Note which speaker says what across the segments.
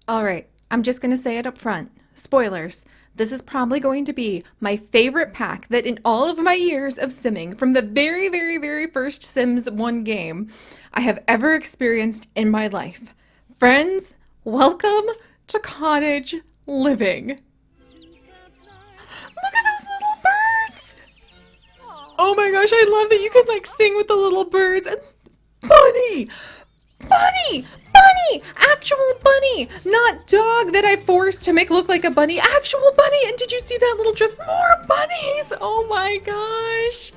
Speaker 1: All right, I'm just going to say it up front. Spoilers. This is probably going to be my favorite pack that in all of my years of simming, from the very, very, very first Sims 1 game, I have ever experienced in my life. Friends, welcome to Cottage Living. Look at those little birds! Oh my gosh, I love that you can like sing with the little birds. And Bunny! Bunny! Bunny! Actual bunny! Not dog that I forced to make look like a bunny. Actual bunny! And did you see that little dress? More bunnies! Oh my gosh!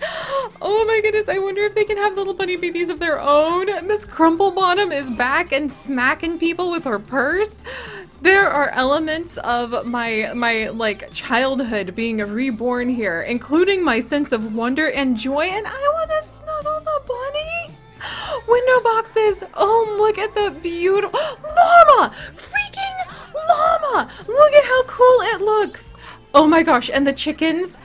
Speaker 1: Oh my goodness, I wonder if they can have little bunny babies of their own. Miss Crumplebottom is back and smacking people with her purse. There are elements of my like childhood being reborn here, including my sense of wonder and joy, and I want to snuggle the bunny. Window boxes. Oh, look at the beautiful llama! Freaking llama! Look at how cool it looks. Oh my gosh, and the chickens.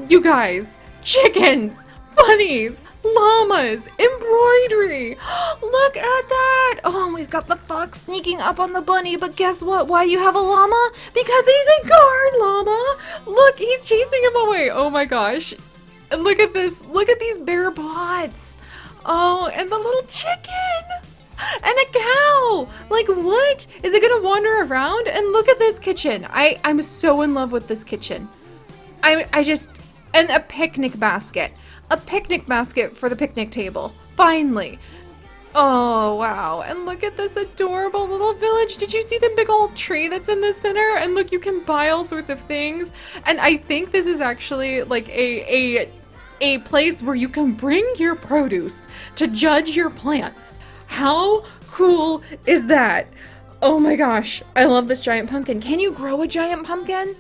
Speaker 1: You guys, chickens, bunnies, llamas, embroidery. Look at that. Oh, we've got the fox sneaking up on the bunny, but guess what? Why you have a llama? Because he's a guard llama. Look, he's chasing him away. Oh my gosh. And look at this. Look at these bear pots. Oh, and the little chicken! And a cow! Like, what? Is it gonna wander around? And look at this kitchen. I'm so in love with this kitchen. I just... And a picnic basket. A picnic basket for the picnic table. Finally. Oh, wow. And look at this adorable little village. Did you see the big old tree that's in the center? And look, you can buy all sorts of things. And I think this is actually like a place where you can bring your produce to judge your plants. How cool is that? Oh my gosh, I love this giant pumpkin. Can you grow a giant pumpkin?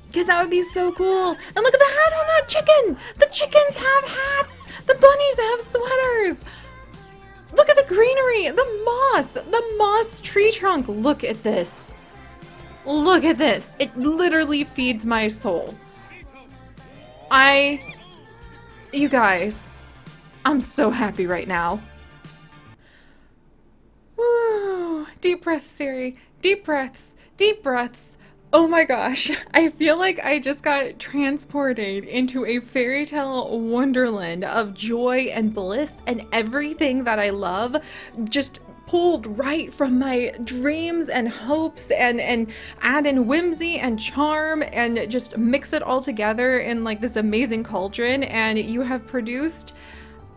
Speaker 1: Because that would be so cool. And look at the hat on that chicken. The chickens have hats. The bunnies have sweaters. Look at the greenery, the moss tree trunk. Look at this. Look at this. It literally feeds my soul. You guys, I'm so happy right now. Woo! Deep breaths, Siri. Deep breaths. Deep breaths. Oh my gosh. I feel like I just got transported into a fairy tale wonderland of joy and bliss and everything that I love just pulled right from my dreams and hopes and add in whimsy and charm and just mix it all together in like this amazing cauldron, and you have produced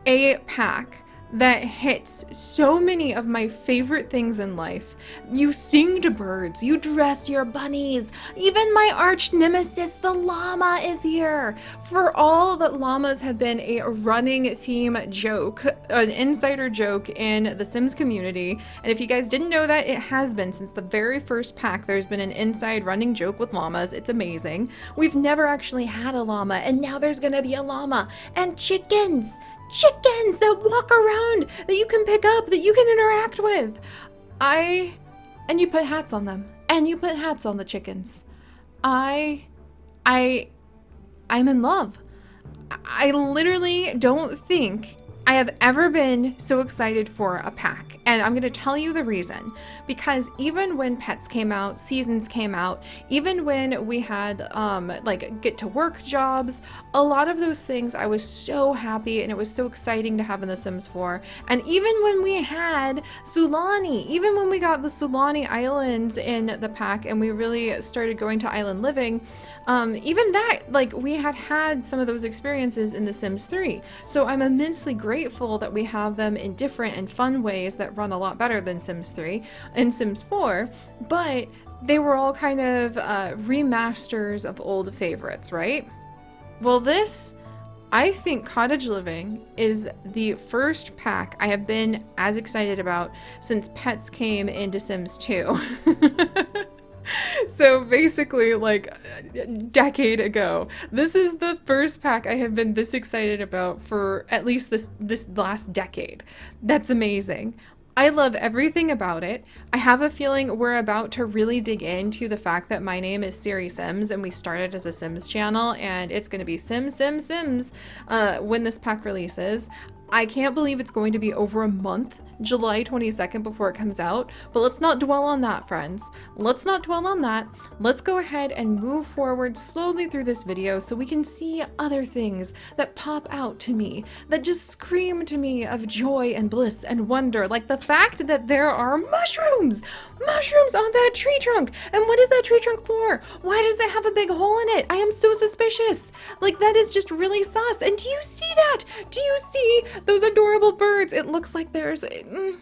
Speaker 1: a pack that hits so many of my favorite things in life. You sing to birds, you dress your bunnies, even my arch nemesis, the llama, is here. For all that llamas have been a running theme joke, an insider joke in the Sims community, and if you guys didn't know that, it has been since the very first pack. There's been an inside running joke with llamas. It's amazing. We've never actually had a llama, and now there's gonna be a llama. And chickens! Chickens that walk around, that you can pick up, that you can interact with. And you put hats on them. And you put hats on the chickens. I, I'm in love. I literally don't think I have ever been so excited for a pack, and I'm going to tell you the reason. Because even when pets came out, seasons came out, even when we had like get to work jobs, a lot of those things I was so happy and it was so exciting to have in The Sims 4. And even when we had Sulani, even when we got the Sulani Islands in the pack and we really started going to island living, even that, like, we had some of those experiences in The Sims 3. So I'm immensely grateful that we have them in different and fun ways that run a lot better than Sims 3 and Sims 4, but they were all kind of remasters of old favorites, right? Well, I think Cottage Living is the first pack I have been as excited about since pets came into Sims 2. So basically, like a decade ago, this is the first pack I have been this excited about for at least this last decade. That's amazing. I love everything about it. I have a feeling we're about to really dig into the fact that my name is Siri Sims and we started as a Sims channel, and it's going to be Sims when this pack releases. I can't believe it's going to be over a month July 22nd before it comes out. But let's not dwell on that, friends. Let's not dwell on that. Let's go ahead and move forward slowly through this video so we can see other things that pop out to me, that just scream to me of joy and bliss and wonder, like the fact that there are mushrooms on that tree trunk. And what is that tree trunk for? Why does it have a big hole in it? I am so suspicious. Like, that is just really sus. And do you see that? Do you see those adorable birds? It looks like there's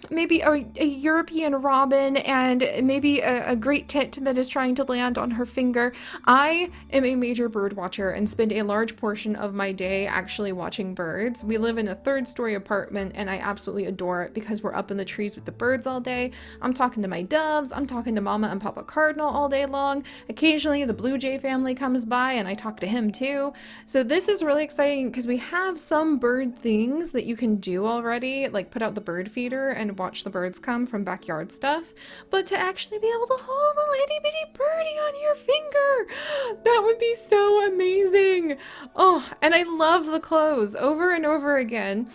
Speaker 1: maybe a European robin and maybe a great tit that is trying to land on her finger. I am a major bird watcher and spend a large portion of my day actually watching birds. We live in a 3rd-story apartment and I absolutely adore it because we're up in the trees with the birds all day. I'm talking to my doves, I'm talking to Mama and Papa Cardinal all day long. Occasionally the Blue Jay family comes by and I talk to him too. So this is really exciting because we have some bird things that you can do already, like put out the bird feeder and watch the birds come from backyard stuff. But to actually be able to hold a itty bitty birdie on your finger, that would be so amazing. Oh, and I love the clothes over and over again.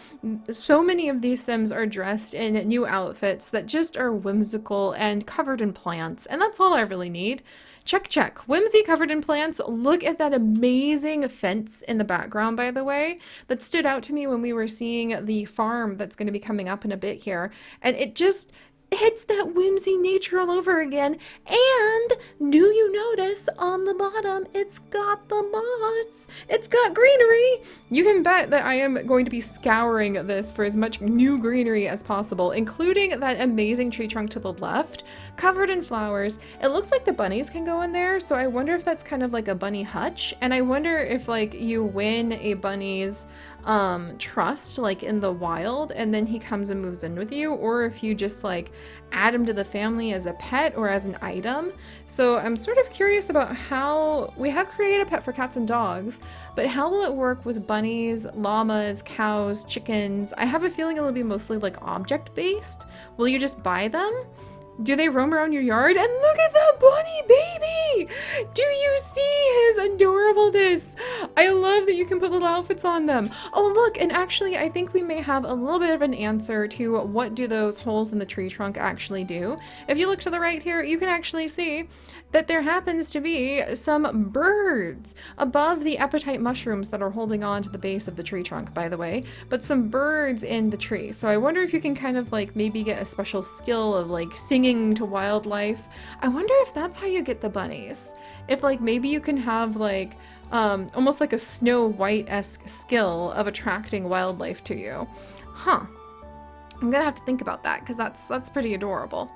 Speaker 1: So many of these Sims are dressed in new outfits that just are whimsical and covered in plants, and that's all I really need. Check, check. Whimsy covered in plants. Look at that amazing fence in the background, by the way, that stood out to me when we were seeing the farm that's going to be coming up in a bit here. And it just hits that whimsy nature all over again. And do you notice on the bottom, it's got the moss. It's got greenery. You can bet that I am going to be scouring this for as much new greenery as possible, including that amazing tree trunk to the left, covered in flowers. It looks like the bunnies can go in there, so I wonder if that's kind of like a bunny hutch. And I wonder if like you win a bunny's trust like in the wild and then he comes and moves in with you, or if you just like add him to the family as a pet or as an item. So I'm sort of curious about how we have created a pet for cats and dogs, but how will it work with bunnies, llamas, cows, chickens? I have a feeling it'll be mostly like object based. Will you just buy them? Do they roam around your yard? And look at that bunny baby! Do you see his adorableness? I love that you can put little outfits on them. Oh, look, and actually I think we may have a little bit of an answer to what do those holes in the tree trunk actually do. If you look to the right here, you can actually see that there happens to be some birds above the epitite mushrooms that are holding on to the base of the tree trunk, by the way, but some birds in the tree. So I wonder if you can kind of like maybe get a special skill of like singing to wildlife. I wonder if that's how you get the bunnies. If like maybe you can have like almost like a Snow White-esque skill of attracting wildlife to you. Huh. I'm gonna have to think about that because that's pretty adorable.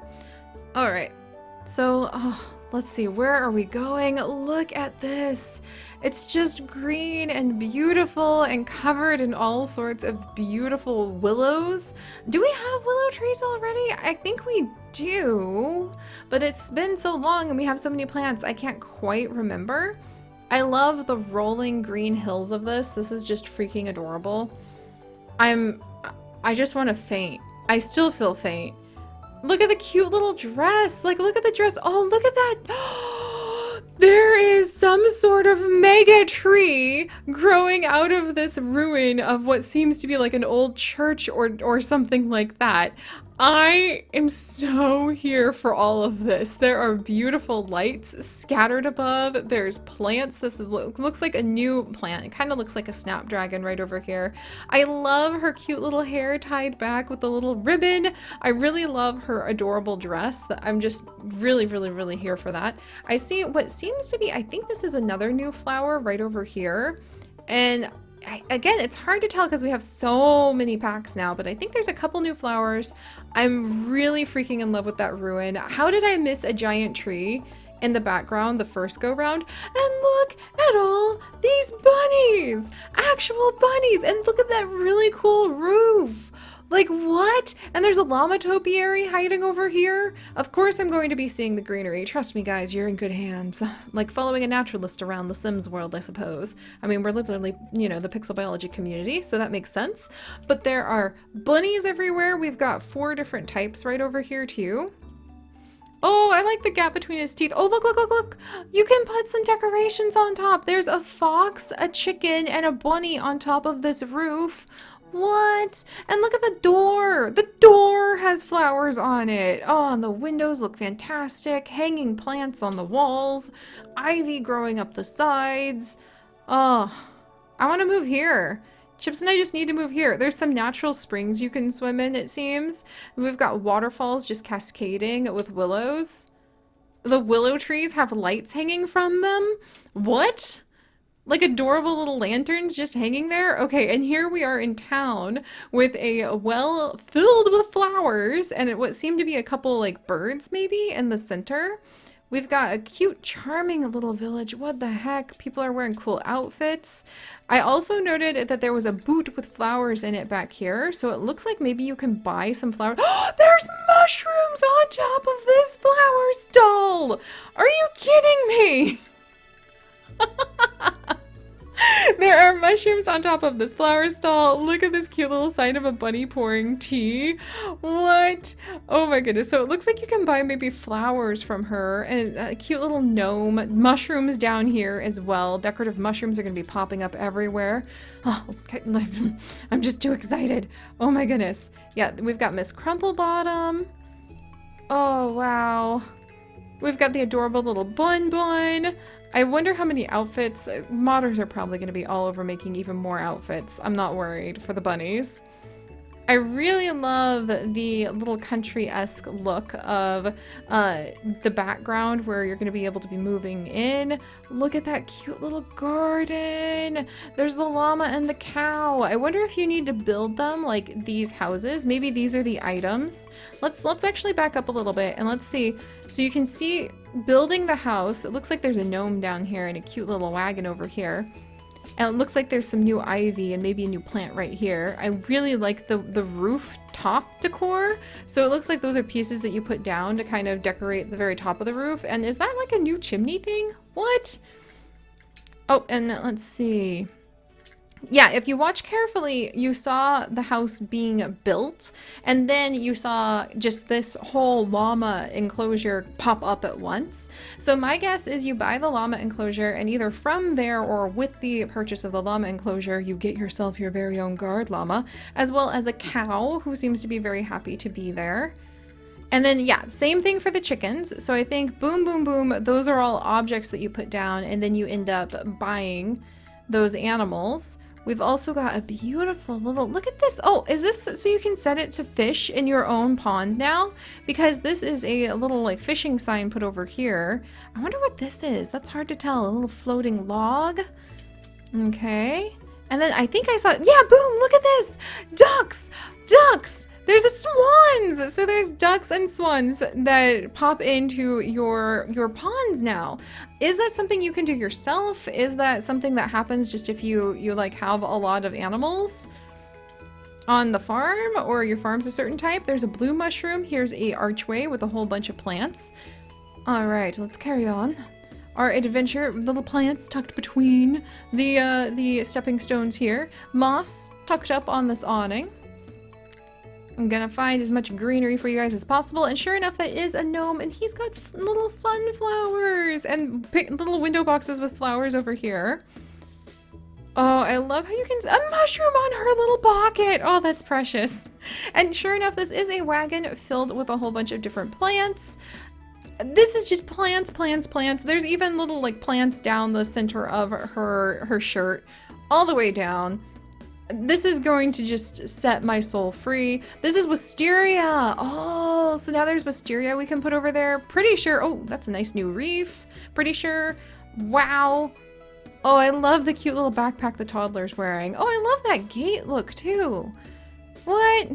Speaker 1: All right. So, let's see, where are we going? Look at this. It's just green and beautiful and covered in all sorts of beautiful willows. Do we have willow trees already? I think we do, but it's been so long and we have so many plants, I can't quite remember. I love the rolling green hills of this. This is just freaking adorable. I just want to faint. I still feel faint. Look at the cute little dress. Like, look at the dress. Oh, look at that. There is some sort of mega tree growing out of this ruin of what seems to be like an old church or something like that. I am so here for all of this. There are beautiful lights scattered above. There's plants. This looks like a new plant. It kind of looks like a snapdragon right over here. I love her cute little hair tied back with a little ribbon. I really love her adorable dress. I'm just really here for that. I see what seems to be, I think this is another new flower right over here. And again, it's hard to tell because we have so many packs now, but I think there's a couple new flowers. I'm really freaking in love with that ruin. How did I miss a giant tree in the background the first go round? And look at all these bunnies, actual bunnies, and look at that really cool roof. Like, what? And there's a llama topiary hiding over here. Of course I'm going to be seeing the greenery. Trust me, guys, you're in good hands. Like following a naturalist around the Sims world, I suppose. I mean, we're literally, you know, the pixel biology community, so that makes sense. But there are bunnies everywhere. We've got 4 different types right over here, too. Oh, I like the gap between his teeth. Oh, look. You can put some decorations on top. There's a fox, a chicken, and a bunny on top of this roof. What? And look at the door. The door has flowers on it. Oh, and the windows look fantastic. Hanging plants on the walls. Ivy growing up the sides. Oh, I want to move here. Chips and I just need to move here. There's some natural springs you can swim in, it seems. We've got waterfalls just cascading with willows. The willow trees have lights hanging from them. What? Like adorable little lanterns just hanging there. Okay, and here we are in town with a well filled with flowers and what seemed to be a couple like birds maybe in the center. We've got a cute, charming little village. What the heck? People are wearing cool outfits. I also noted that there was a boot with flowers in it back here, so it looks like maybe you can buy some flowers. Oh, there's mushrooms on top of this flower stall! Are you kidding me? There are mushrooms on top of this flower stall. Look at this cute little sign of a bunny pouring tea. What? Oh my goodness. So it looks like you can buy maybe flowers from her and a cute little gnome. Mushrooms down here as well. Decorative mushrooms are going to be popping up everywhere. Oh, I'm just too excited. Oh my goodness. Yeah, we've got Miss Crumplebottom. Oh, wow. We've got the adorable little Bun Bun. I wonder how many outfits. Modders are probably going to be all over making even more outfits. I'm not worried for the bunnies. I really love the little country-esque look of the background where you're going to be able to be moving in. Look at that cute little garden. There's the llama and the cow. I wonder if you need to build them like these houses. Maybe these are the items. Let's actually back up a little bit and let's see. So you can see building the house. It looks like there's a gnome down here and a cute little wagon over here. And it looks like there's some new ivy and maybe a new plant right here. I really like the roof top decor. So it looks like those are pieces that you put down to kind of decorate the very top of the roof. And is that like a new chimney thing? What? Oh, and let's see. Yeah, if you watch carefully, you saw the house being built, and then you saw just this whole llama enclosure pop up at once. So my guess is you buy the llama enclosure, and either from there or with the purchase of the llama enclosure, you get yourself your very own guard llama, as well as a cow who seems to be very happy to be there. And then, yeah, same thing for the chickens. So I think boom, boom, boom, those are all objects that you put down, and then you end up buying those animals. We've also got a beautiful little, look at this. Oh, is this so you can set it to fish in your own pond now? Because this is a little like fishing sign put over here. I wonder what this is. That's hard to tell. A little floating log. Okay. And then I think I saw, yeah, boom, look at this. Ducks, ducks. There's a swans. So there's ducks and swans that pop into your ponds now. Is that something you can do yourself? Is that something that happens just if you like have a lot of animals on the farm or your farm's a certain type? There's a blue mushroom. Here's a archway with a whole bunch of plants. All right, let's carry on. Our adventure, little plants tucked between the stepping stones here. Moss tucked up on this awning. I'm gonna find as much greenery for you guys as possible, and sure enough, that is a gnome, and he's got little sunflowers and little window boxes with flowers over here. Oh, I love how you can, a mushroom on her little pocket. Oh, that's precious. And sure enough, this is a wagon filled with a whole bunch of different plants. This is just plants, plants, plants. There's even little like plants down the center of her shirt, all the way down. This is going to just set my soul free. This is wisteria. Oh, so now there's wisteria we can put over there. Pretty sure. Oh, that's a nice new reef. Pretty sure. Wow. Oh, I love the cute little backpack the toddler's wearing. Oh, I love that gate look too. What?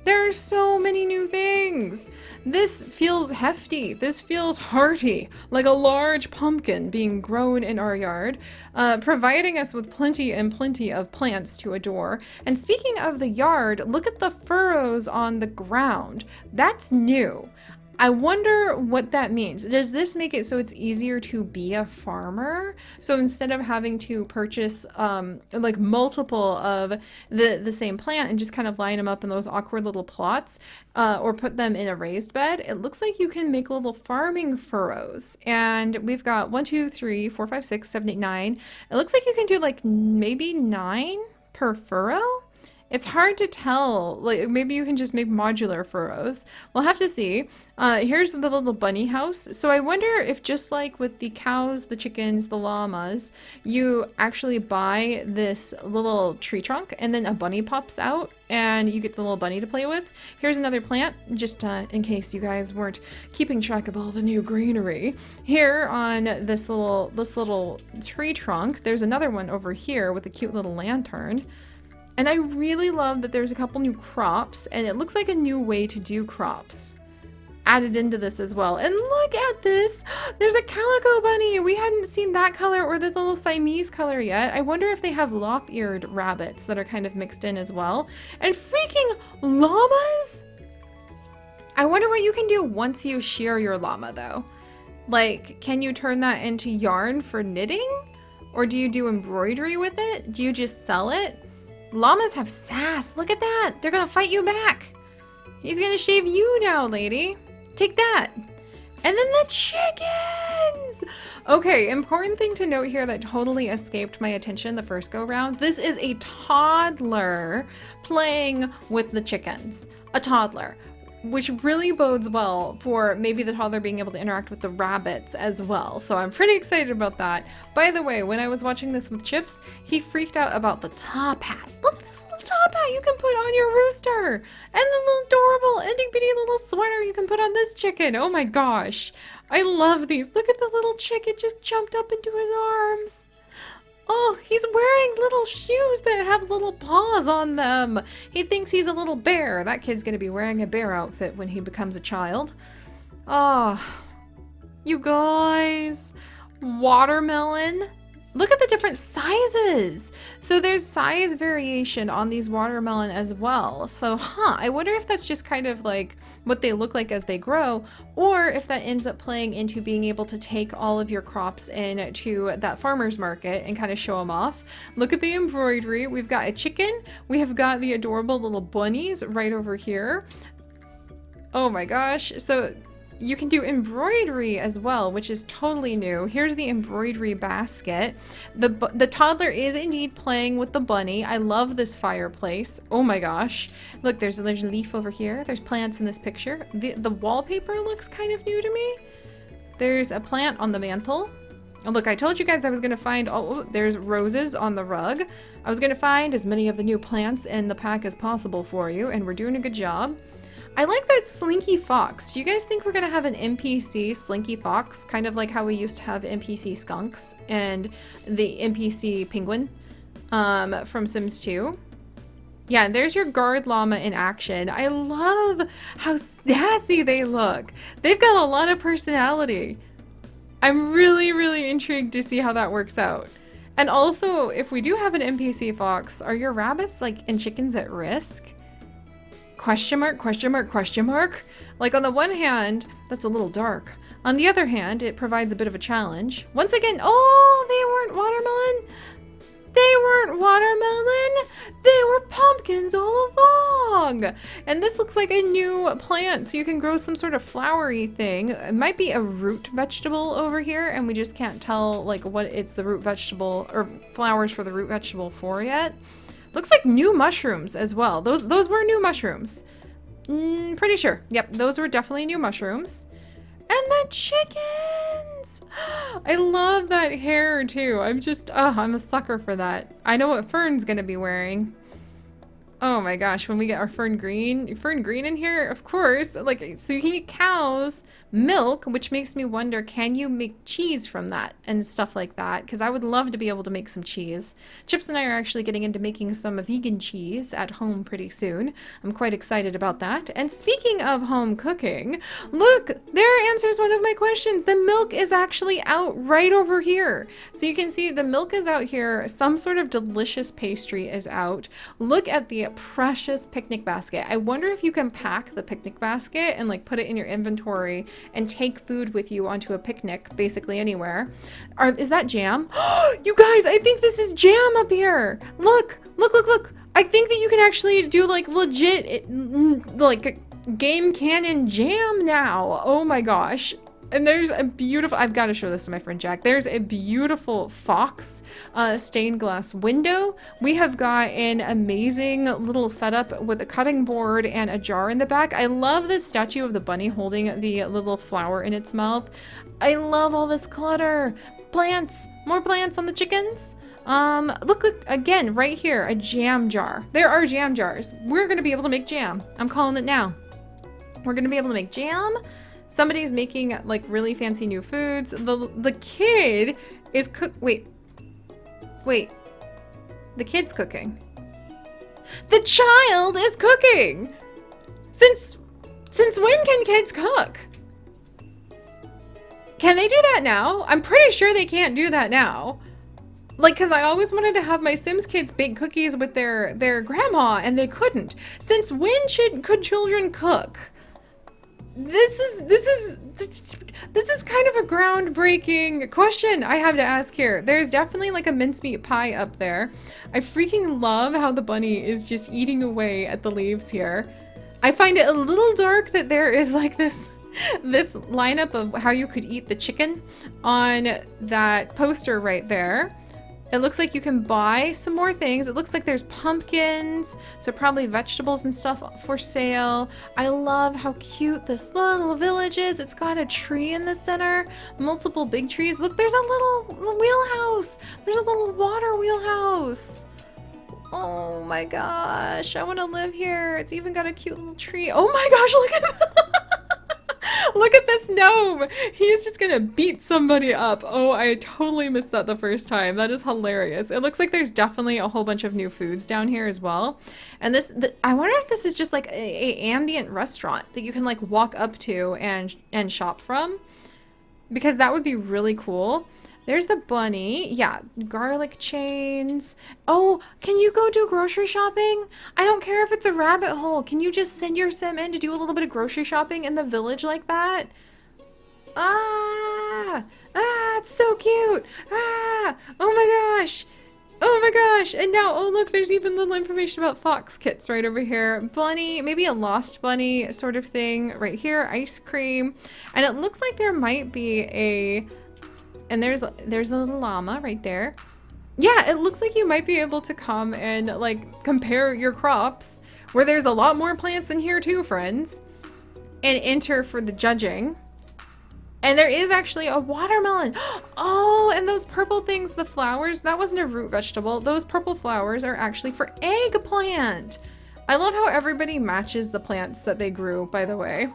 Speaker 1: There are so many new things. This feels hefty. This feels hearty, like a large pumpkin being grown in our yard, providing us with plenty and plenty of plants to adore. And speaking of the yard, look at the furrows on the ground. That's new. I wonder what that means. Does this make it so it's easier to be a farmer? So instead of having to purchase like multiple of the same plant and just kind of line them up in those awkward little plots or put them in a raised bed, it looks like you can make little farming furrows. And we've got 1, 2, 3, 4, 5, 6, 7, 8, 9. It looks like you can do like maybe 9 per furrow. It's hard to tell. Like maybe you can just make modular furrows. We'll have to see. Here's the little bunny house. So I wonder if just like with the cows, the chickens, the llamas, you actually buy this little tree trunk and then a bunny pops out and you get the little bunny to play with. Here's another plant, just in case you guys weren't keeping track of all the new greenery. Here on this little tree trunk, there's another one over here with a cute little lantern. And I really love that there's a couple new crops, and it looks like a new way to do crops added into this as well. And look at this! There's a calico bunny! We hadn't seen that color or the little Siamese color yet. I wonder if they have lop-eared rabbits that are kind of mixed in as well. And freaking llamas! I wonder what you can do once you shear your llama, though. Like, can you turn that into yarn for knitting? Or do you do embroidery with it? Do you just sell it? Llamas have sass. Look at that. They're gonna fight you back. He's gonna shave you now, lady. Take that. And then the chickens! Okay, important thing to note here that totally escaped my attention the first go round. This is a toddler playing with the chickens. A toddler. Which really bodes well for maybe the toddler being able to interact with the rabbits as well. So I'm pretty excited about that. By the way, when I was watching this with Chips, he freaked out about the top hat. Look at this little top hat you can put on your rooster. And the little adorable itty bitty little sweater you can put on this chicken. Oh my gosh. I love these. Look at the little chicken just jumped up into his arms. Oh, he's wearing little shoes that have little paws on them. He thinks he's a little bear. That kid's gonna be wearing a bear outfit when he becomes a child. Oh, you guys. Watermelon. Look at the different sizes. So there's size variation on these watermelon as well. So, I wonder if that's just kind of like what they look like as they grow, or if that ends up playing into being able to take all of your crops in to that farmer's market and kind of show them off. Look at the embroidery. We've got a chicken. We have got the adorable little bunnies right over here. Oh my gosh. So you can do embroidery as well, which is totally new. Here's the embroidery basket. The toddler is indeed playing with the bunny. I love this fireplace. Oh my gosh. Look, there's a leaf over here. There's plants in this picture. The wallpaper looks kind of new to me. There's a plant on the mantle. Oh, look, I told you guys I was going to find, there's roses on the rug. I was going to find as many of the new plants in the pack as possible for you, and we're doing a good job. I like that Slinky Fox. Do you guys think we're gonna have an NPC Slinky Fox? Kind of like how we used to have NPC Skunks and the NPC Penguin from Sims 2. Yeah, there's your guard llama in action. I love how sassy they look. They've got a lot of personality. I'm really, really intrigued to see how that works out. And also, if we do have an NPC Fox, are your rabbits and chickens at risk? Question mark, question mark, question mark. Like on the one hand, that's a little dark. On the other hand, it provides a bit of a challenge. Once again, oh, they weren't watermelon. They weren't watermelon. They were pumpkins all along. And this looks like a new plant, so you can grow some sort of flowery thing. It might be a root vegetable over here, and we just can't tell like what it's the root vegetable or flowers for the root vegetable for yet. Looks like new mushrooms as well. Those were new mushrooms. Pretty sure. Yep, those were definitely new mushrooms. And the chickens! I love that hair too. I'm a sucker for that. I know what Fern's gonna be wearing. Oh my gosh, when we get our fern green in here, of course, like, so you can get cows, milk, which makes me wonder, can you make cheese from that and stuff like that? Because I would love to be able to make some cheese. Chips and I are actually getting into making some vegan cheese at home pretty soon. I'm quite excited about that. And speaking of home cooking, look, there answers one of my questions. The milk is actually out right over here. So you can see the milk is out here. Some sort of delicious pastry is out. Look at the precious picnic basket. I wonder if you can pack the picnic basket and like put it in your inventory and take food with you onto a picnic, basically anywhere. Is that jam? You guys, I think this is jam up here. Look, look, look, look. I think that you can actually do like legit, like game canon jam now. Oh my gosh. And there's a beautiful, I've got to show this to my friend Jack. There's a beautiful fox stained glass window. We have got an amazing little setup with a cutting board and a jar in the back. I love this statue of the bunny holding the little flower in its mouth. I love all this clutter. Plants, more plants on the chickens. Look again, right here, a jam jar. There are jam jars. We're going to be able to make jam. I'm calling it now. We're going to be able to make jam. Somebody's making like really fancy new foods. The kid is wait. The kid's cooking. The child is cooking. Since when can kids cook? Can they do that now? I'm pretty sure they can't do that now. Like, cause I always wanted to have my Sims kids bake cookies with their grandma and they couldn't. Since when could children cook? This is kind of a groundbreaking question I have to ask here. There's definitely like a mincemeat pie up there. I freaking love how the bunny is just eating away at the leaves here. I find it a little dark that there is like this lineup of how you could eat the chicken on that poster right there. It looks like you can buy some more things. It looks like there's pumpkins, so probably vegetables and stuff for sale. I love how cute this little village is. It's got a tree in the center, multiple big trees. Look, there's a little wheelhouse. There's a little water wheelhouse. Oh my gosh, I want to live here. It's even got a cute little tree. Oh my gosh, look at that. Look at this gnome. He's just gonna beat somebody up. Oh, I totally missed that the first time. That is hilarious. It looks like there's definitely a whole bunch of new foods down here as well. And I wonder if this is just like a ambient restaurant that you can like walk up to and shop from, because that would be really cool. There's the bunny. Yeah, garlic chains. Oh, can you go do grocery shopping? I don't care if it's a rabbit hole. Can you just send your sim in to do a little bit of grocery shopping in the village like that? Ah, it's so cute. Ah, oh my gosh. Oh my gosh. And now, oh look, there's even little information about fox kits right over here. Bunny, maybe a lost bunny sort of thing right here. Ice cream. And it looks like there might be and there's a little llama right there. Yeah, it looks like you might be able to come and like compare your crops, where there's a lot more plants in here too, friends, and enter for the judging. And there is actually a watermelon. Oh, and those purple things, the flowers, that wasn't a root vegetable. Those purple flowers are actually for eggplant. I love how everybody matches the plants that they grew, by the way.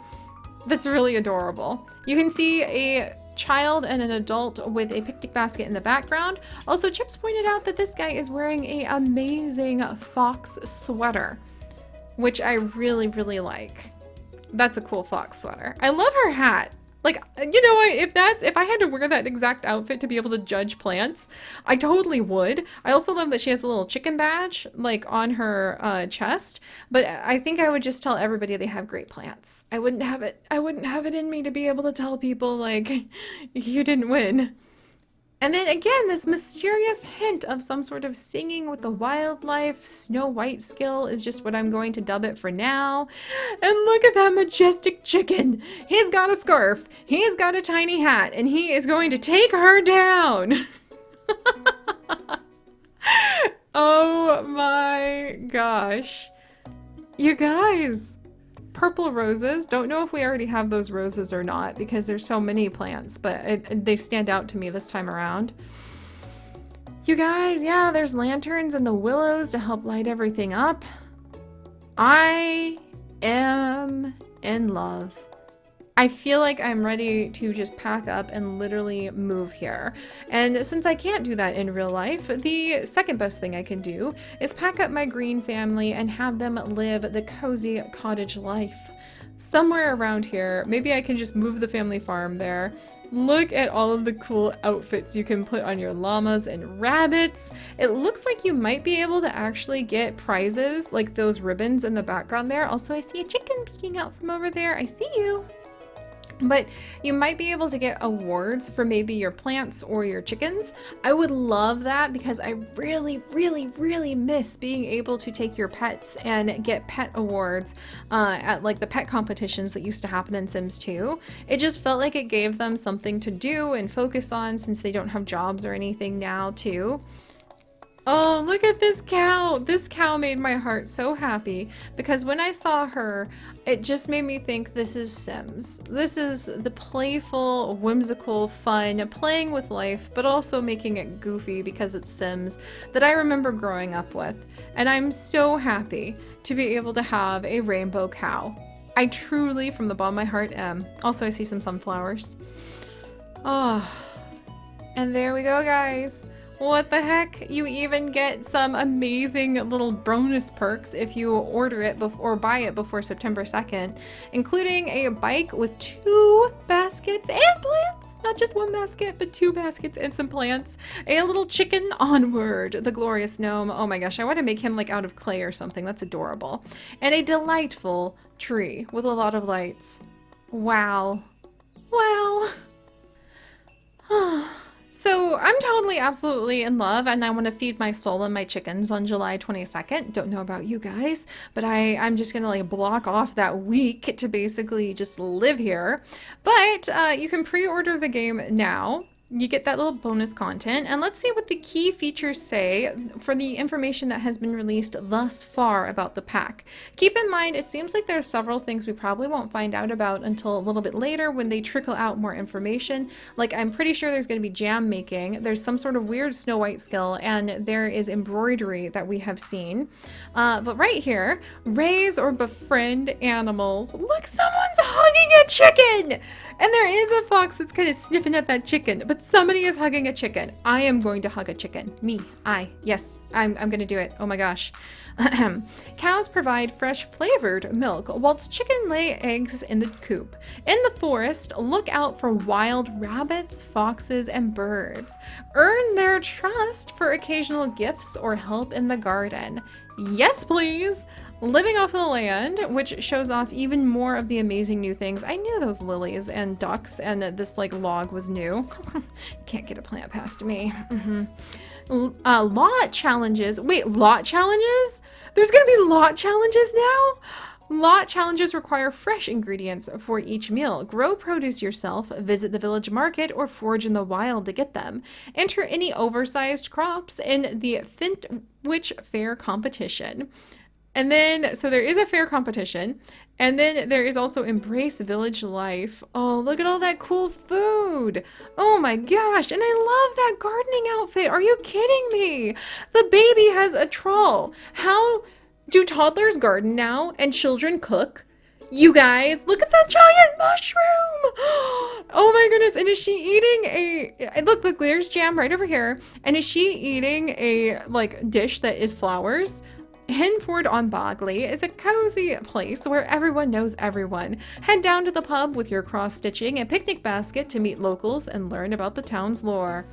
Speaker 1: That's really adorable. You can see a child and an adult with a picnic basket in the background. Also, Chips pointed out that this guy is wearing an amazing fox sweater, which I really, really like. That's a cool fox sweater. I love her hat. Like, you know what, if I had to wear that exact outfit to be able to judge plants, I totally would. I also love that she has a little chicken badge, like, on her chest, but I think I would just tell everybody they have great plants. I wouldn't have it in me to be able to tell people, like, you didn't win. And then again, this mysterious hint of some sort of singing with the wildlife, Snow White skill is just what I'm going to dub it for now. And look at that majestic chicken. He's got a scarf, he's got a tiny hat, and he is going to take her down. Oh my gosh. You guys. Purple roses. Don't know if we already have those roses or not because there's so many plants, but they stand out to me this time around. You guys, yeah, there's lanterns and the willows to help light everything up. I am in love. I feel like I'm ready to just pack up and literally move here. And since I can't do that in real life, the second best thing I can do is pack up my green family and have them live the cozy cottage life. Somewhere around here, maybe I can just move the family farm there. Look at all of the cool outfits you can put on your llamas and rabbits. It looks like you might be able to actually get prizes, like those ribbons in the background there. Also, I see a chicken peeking out from over there. I see you. But you might be able to get awards for maybe your plants or your chickens. I would love that because I really, really, really miss being able to take your pets and get pet awards at like the pet competitions that used to happen in Sims 2. It just felt like it gave them something to do and focus on since they don't have jobs or anything now too. Oh, look at this cow. This cow made my heart so happy because when I saw her, it just made me think this is Sims. This is the playful, whimsical fun, playing with life, but also making it goofy because it's Sims that I remember growing up with. And I'm so happy to be able to have a rainbow cow. I truly, from the bottom of my heart, am. Also, I see some sunflowers. Oh, and there we go, guys. What the heck? You even get some amazing little bonus perks if you order it or buy it before September 2nd, including a bike with 2 baskets and plants. Not just 1 basket, but 2 baskets and some plants. A little chicken, Onward, the glorious gnome. Oh my gosh, I want to make him like out of clay or something. That's adorable. And a delightful tree with a lot of lights. Wow. Wow. So I'm totally absolutely in love and I want to feed my soul and my chickens on July 22nd. Don't know about you guys, but I'm just gonna like block off that week to basically just live here. But you can pre-order the game now. You get that little bonus content, and let's see what the key features say for the information that has been released thus far about the pack. Keep in mind, it seems like there are several things we probably won't find out about until a little bit later when they trickle out more information. Like, I'm pretty sure there's going to be jam making, there's some sort of weird Snow White skill, and there is embroidery that we have seen. But right here, raise or befriend animals. Look, someone's hugging a chicken! And there is a fox that's kind of sniffing at that chicken, but somebody is hugging a chicken. I am going to hug a chicken. Me. Yes, I'm going to do it. Oh my gosh. Cows provide fresh flavored milk, whilst chicken lay eggs in the coop. In the forest, look out for wild rabbits, foxes, and birds. Earn their trust for occasional gifts or help in the garden. Yes, please! Living off the land, which shows off even more of the amazing new things. I knew those lilies and ducks and this like log was new. Can't get a plant past me. Lot challenges. Wait, lot challenges? There's gonna be lot challenges now? Lot challenges require fresh ingredients for each meal. Grow produce yourself, visit the village market, or forage in the wild to get them. Enter any oversized crops in the Fintwich Fair competition. And then, so there is a fair competition, and then there is also embrace village life. Oh, look at all that cool food. Oh my gosh, and I love that gardening outfit. Are you kidding me? The baby has a trawl. How do toddlers garden now and children cook? You guys, look at that giant mushroom. Oh my goodness, and is she eating look, there's jam right over here. And is she eating a like dish that is flowers? Henford on Bogley is a cozy place where everyone knows everyone. Head down to the pub with your cross-stitching and picnic basket to meet locals and learn about the town's lore.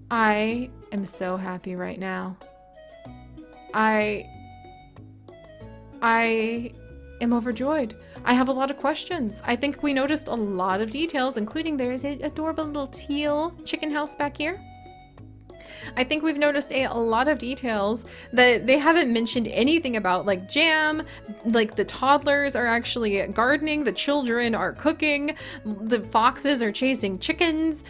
Speaker 1: I am so happy right now. I am overjoyed. I have a lot of questions. I think we noticed a lot of details, including there is an adorable little teal chicken house back here. I think we've noticed a lot of details that they haven't mentioned anything about, like jam, like the toddlers are actually gardening, the children are cooking, the foxes are chasing chickens.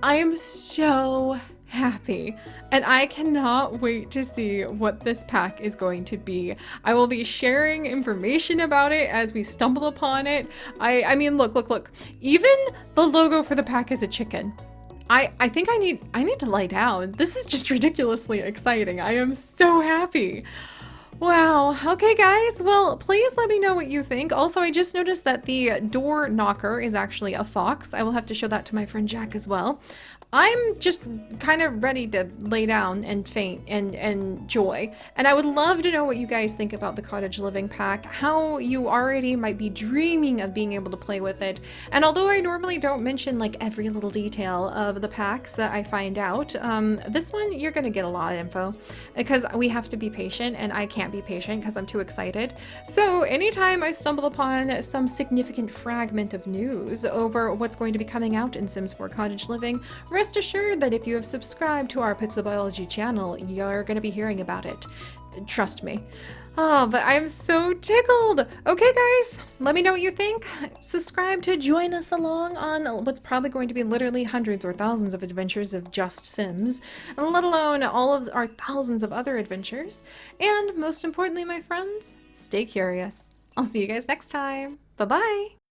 Speaker 1: I am so happy and I cannot wait to see what this pack is going to be. I will be sharing information about it as we stumble upon it. I mean, look. Even the logo for the pack is a chicken. I think I need to lie down. This is just ridiculously exciting. I am so happy. Wow. Okay, guys. Well, please let me know what you think. Also, I just noticed that the door knocker is actually a fox. I will have to show that to my friend Jack as well. I'm just kind of ready to lay down and faint and enjoy. And I would love to know what you guys think about the Cottage Living Pack, how you already might be dreaming of being able to play with it. And although I normally don't mention like every little detail of the packs that I find out, this one you're gonna get a lot of info because we have to be patient and I can't can't be patient because I'm too excited. So anytime I stumble upon some significant fragment of news over what's going to be coming out in Sims 4 Cottage Living, rest assured that if you have subscribed to our Pixelbiology channel, you're going to be hearing about it. Trust me. Oh, but I'm so tickled. Okay, guys, let me know what you think. Subscribe to join us along on what's probably going to be literally hundreds or thousands of adventures of just Sims, let alone all of our thousands of other adventures. And most importantly, my friends, stay curious. I'll see you guys next time. Bye-bye.